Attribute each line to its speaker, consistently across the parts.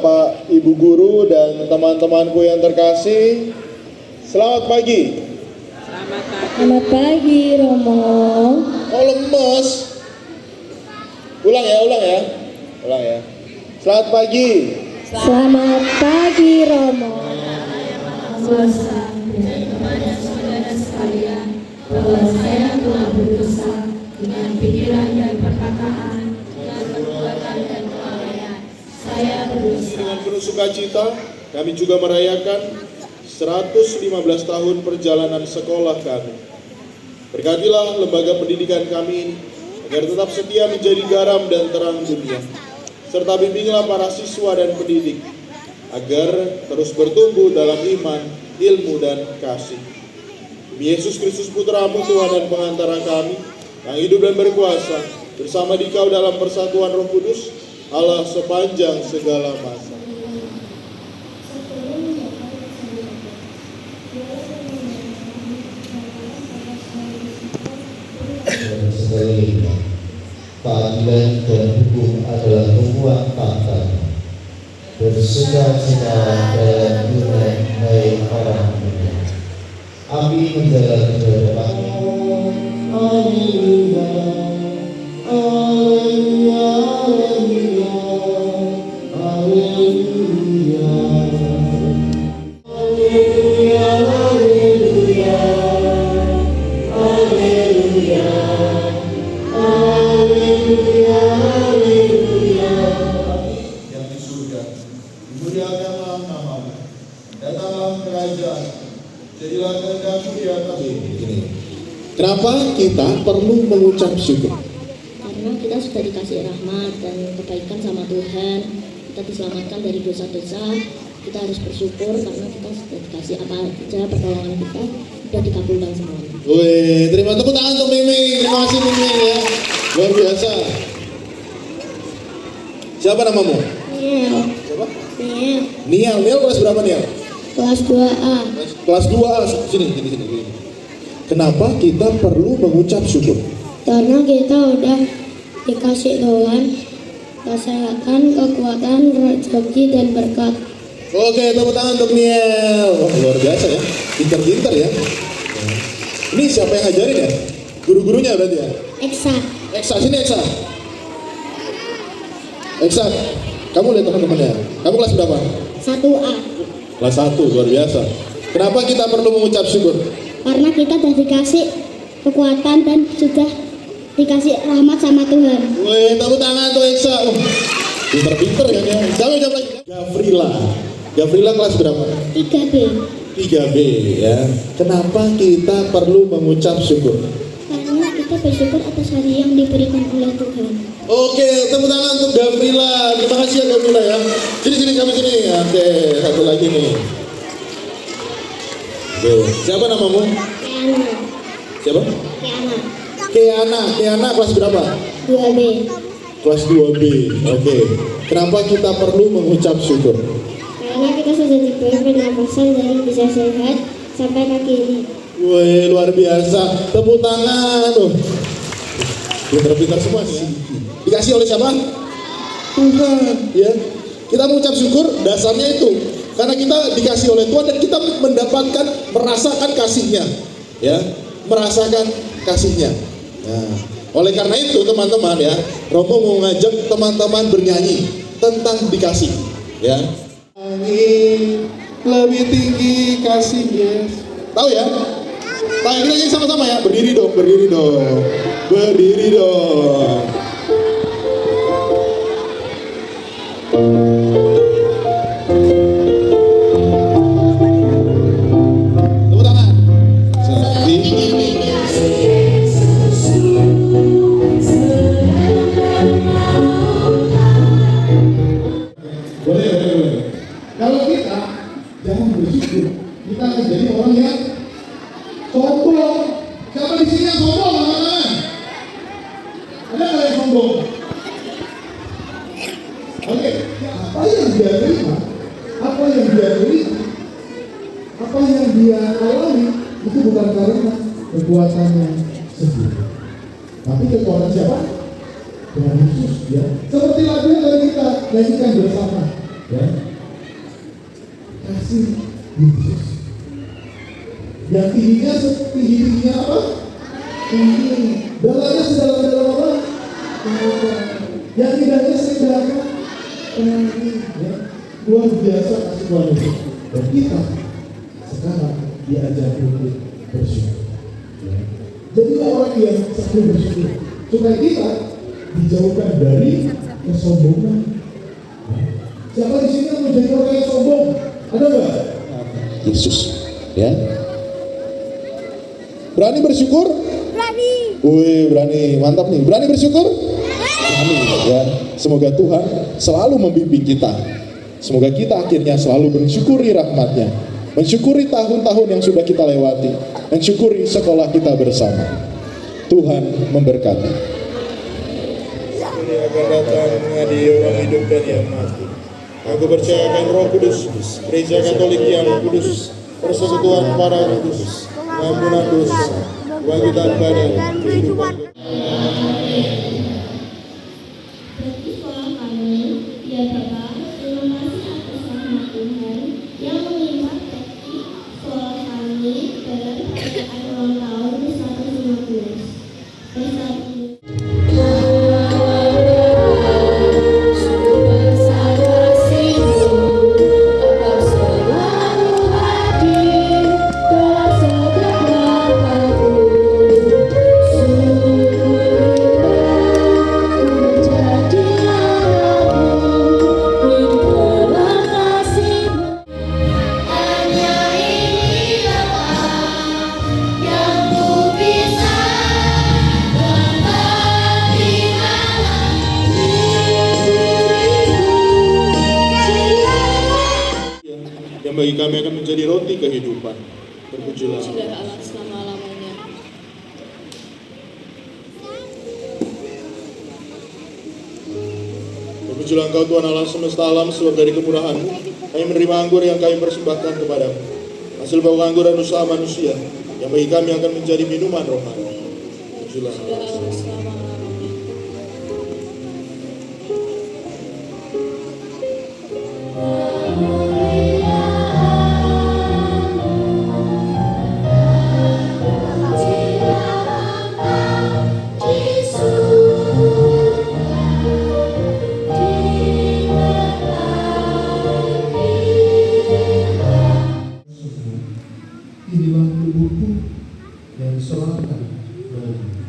Speaker 1: Bapak, Ibu Guru, dan teman-temanku yang terkasih. Selamat pagi.
Speaker 2: Selamat pagi, Romo.
Speaker 1: Oh, lemes. Ulang ya. Selamat pagi.
Speaker 2: Selamat pagi, Romo.
Speaker 3: Kepada saudara sekalian, bahwa saya telah berdosa dengan pikiran dan perkataan, dengan perbuatan dan kelalaian. Saya berdosa.
Speaker 1: Dengan penuh sukacita, kami juga merayakan 115 tahun perjalanan sekolah kami. Berkatilah lembaga pendidikan kami ini, agar tetap setia menjadi garam dan terang dunia. Serta bimbinglah para siswa dan pendidik, agar terus bertumbuh dalam iman, ilmu, dan kasih. Demi Yesus Kristus Putra-Mu, Tuhan dan pengantara kami, yang hidup dan berkuasa, bersama Dikau dalam persatuan Roh Kudus, Allah sepanjang segala masa.
Speaker 4: Keadilan dan hukum adalah tumpuan tahta. Bersuka-cita dalam Tuhan, hai orang muda. Api menjalar di hadapanmu. Haleluya, haleluya, haleluya, haleluya, haleluya, haleluya, haleluya. Haleluya, haleluya.
Speaker 1: Yang di surga, dimuliakanlah nama-Mu, datanglah kerajaan, jadilah kehendak-Mu di atas bumi. Kenapa kita perlu mengucap syukur?
Speaker 2: Karena kita sudah dikasih rahmat dan kebaikan sama Tuhan. Kita diselamatkan dari dosa-dosa. Kita harus bersyukur karena kita sudah dikasih apa saja, pertolongan kita sudah dikabulkan semuanya.
Speaker 1: Wih, terima tepuk tangan untuk Mimi. Terima kasih Mimi ya. Luar biasa. Siapa namamu?
Speaker 2: Niel.
Speaker 1: Siapa?
Speaker 2: Niel.
Speaker 1: Niel. Niel kelas berapa Niel?
Speaker 2: Kelas 2A.
Speaker 1: Kelas 2A. Sini. Kenapa kita perlu mengucap syukur?
Speaker 2: Karena kita udah dikasih Tuhan kesehatan, kekuatan, rezeki, dan berkat.
Speaker 1: Oke, tepuk tangan untuk Niel. Wah, luar biasa ya. Pintar-pintar ya. Ini siapa yang ngajarin ya? Guru-gurunya berarti ya?
Speaker 2: Eksa.
Speaker 1: Eksa, sini Eksa. Eksa, kamu lihat teman-temannya. Kamu kelas berapa?
Speaker 2: 1A.
Speaker 1: Kelas 1, luar biasa. Kenapa kita perlu mengucap syukur?
Speaker 2: Karena kita sudah dikasih kekuatan dan sudah dikasih rahmat sama Tuhan.
Speaker 1: Wih, tepuk tangan tuh Eksa. Pinter-pinter ya dia. Siapa jawab lagi? Gafrila kelas berapa?
Speaker 2: 3B.
Speaker 1: 3B ya. Kenapa kita perlu mengucap syukur?
Speaker 2: Karena kita bersyukur atas hari yang diberikan oleh Tuhan.
Speaker 1: Oke, tepuk tangan untuk Gafrila. Terima kasih ya Gafrila ya. Sini kami sini. Oke, satu lagi nih. Oke, siapa namamu?
Speaker 2: Keana.
Speaker 1: Siapa?
Speaker 2: Keana.
Speaker 1: Keana kelas berapa?
Speaker 2: 2B.
Speaker 1: Kelas 2B. Oke. Kenapa kita perlu mengucap syukur?
Speaker 2: Karena kita sudah diberi pernapasan dari bisa sehat sampai kaki ini.
Speaker 1: Wih, luar biasa. Tepuk tangan. Pintar-pintar semua nih ya. Dikasih oleh siapa? Tuhan. Ya. Kita mengucap syukur dasarnya itu. Karena kita dikasih oleh Tuhan dan kita mendapatkan, merasakan kasihnya. Ya. Merasakan kasihnya. Nah, oleh karena itu teman-teman ya, Romo mau ngajak teman-teman bernyanyi tentang dikasih. Ya. Angin lebih tinggi kasihnya. Tahu ya? Tahu, kita nyanyi sama-sama ya. Berdiri dong. Berdiri dong. Tepuk tangan. Boleh. Kalau kita jangan bersyukur, kita akan jadi orang yang sombong. Siapa di sini yang sombong? Ada nggak yang sombong? Oke, apa yang dia terima, apa yang dia beri, apa yang dia alami itu bukan karena kekuatannya sendiri, tapi kekuatan siapa? Tuhan Yesus ya. Seperti lagu yang tadi kita nyanyikan bersama. Ya. Kasih Yesus. Yang tingginya apa? Tinggi. Dalamnya sedalam apa? Yang indahnya seindah apa? Ya. Luar biasa kasih Tuhan Yesus. Dan kita sekarang diajar untuk bersyukur. Ya. Jadi orang yang selalu bersyukur supaya kita dijauhkan dari kesombongan. Siapa di sini yang menjadi orang yang sombong? Ada nggak? Yesus, ya. Berani bersyukur? Berani. Wih, berani, mantap nih. Berani bersyukur? Berani, ya. Semoga Tuhan selalu membimbing kita. Semoga kita akhirnya selalu mensyukuri rahmat-Nya, mensyukuri tahun-tahun yang sudah kita lewati, mensyukuri sekolah kita bersama. Tuhan memberkati.
Speaker 5: Ini akan datang mengadili orang hidup dan yang mati. Aku percaya akan Roh Kudus, Gereja Katolik yang kudus, persekutuan para kudus, pengampunan dosa, kebangkitan badan, kehidupan.
Speaker 2: Bagi sekolah kami, ya Bapak, terima kasih atas rahmat Tuhan yang melimpah bagi sekolah kami dalam perayaan ulang tahun ke-115. Bersama
Speaker 5: yang bagi kami akan menjadi roti kehidupan. Terpujilah
Speaker 3: Allah selama-lamanya.
Speaker 5: Terpujilah Engkau Tuhan Allah semesta alam, sebab dari kemurahan-Mu kami menerima anggur yang kami persembahkan kepadamu, hasil bau anggur dan usaha manusia, yang bagi kami akan menjadi minuman rohani. Terpujilah Allah.
Speaker 1: Inilah tubuhku yang diserahkan bagimu.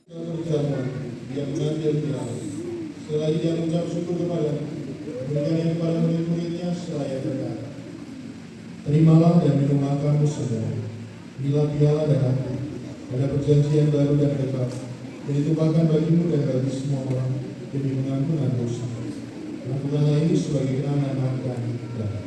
Speaker 1: Perjamuan yang mengambil tiang, setelah dia mengucap syukur kepada, memberikannya kepada murid-muridnya seraya berkata, terimalah dan minumlah kamu semua. Inilah piala darahku, pada perjanjian baru dan kekal, yang ditumpahkan bagimu dan bagi semua orang demi pengampunan dosa. Lakukanlah ini sebagai kenangan akan darah.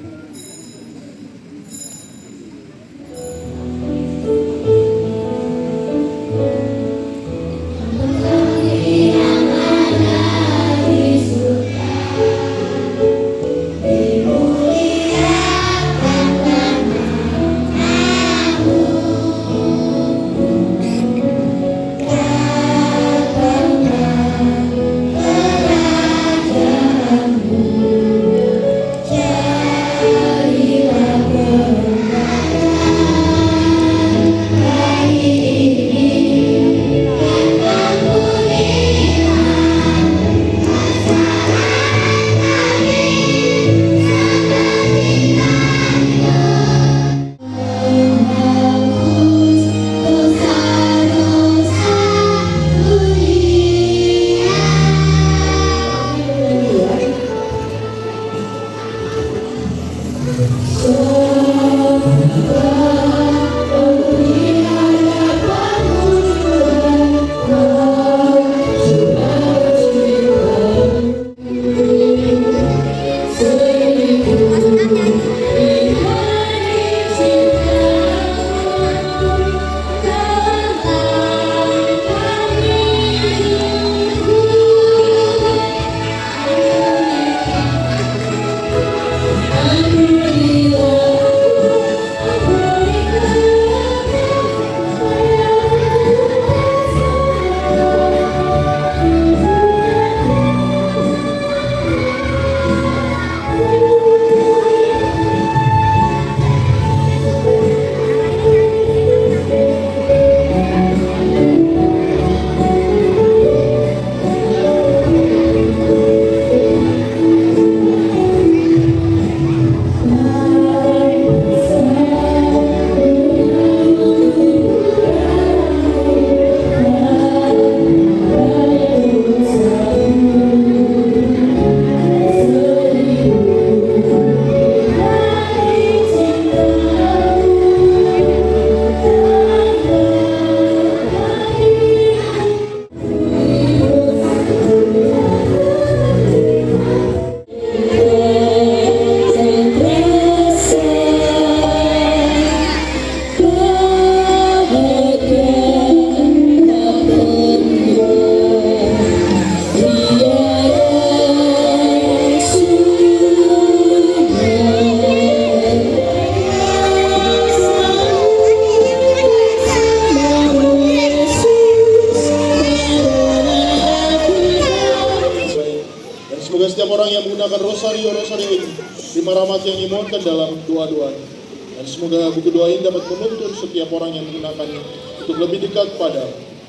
Speaker 5: semoga setiap orang yang menggunakan rosario ini terima rahmat yang dimohonkan dalam doa-doanya. Dan semoga buku doa ini dapat menuntun setiap orang yang menggunakannya untuk lebih dekat pada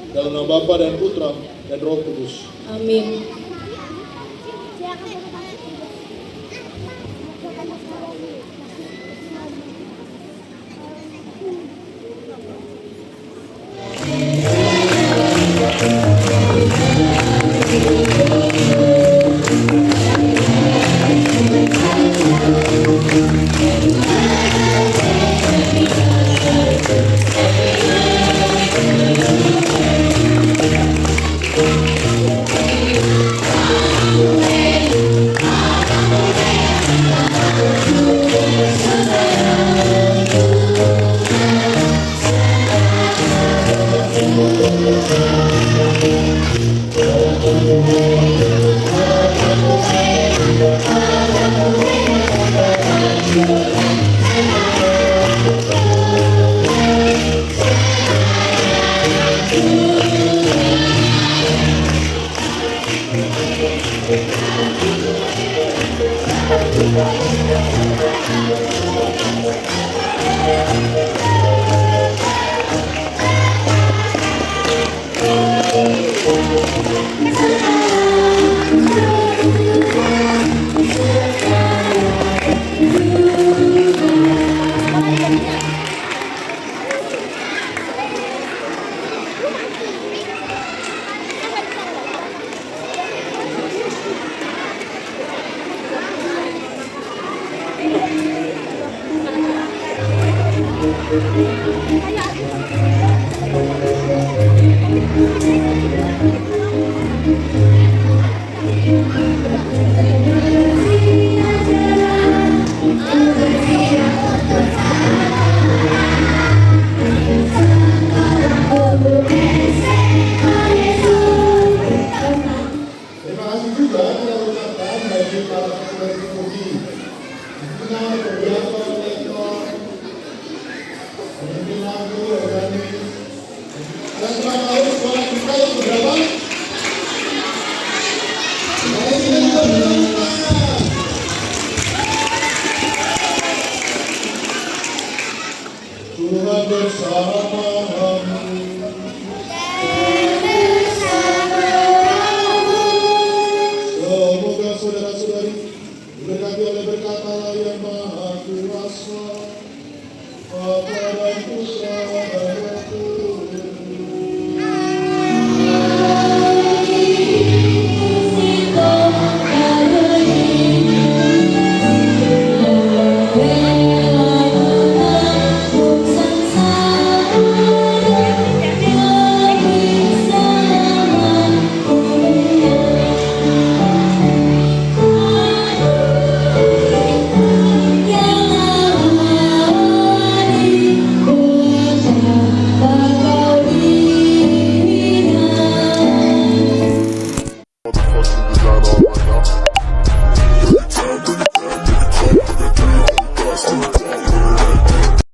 Speaker 5: dalam nama Bapa dan Putra dan Roh Kudus.
Speaker 3: Amin. Amin.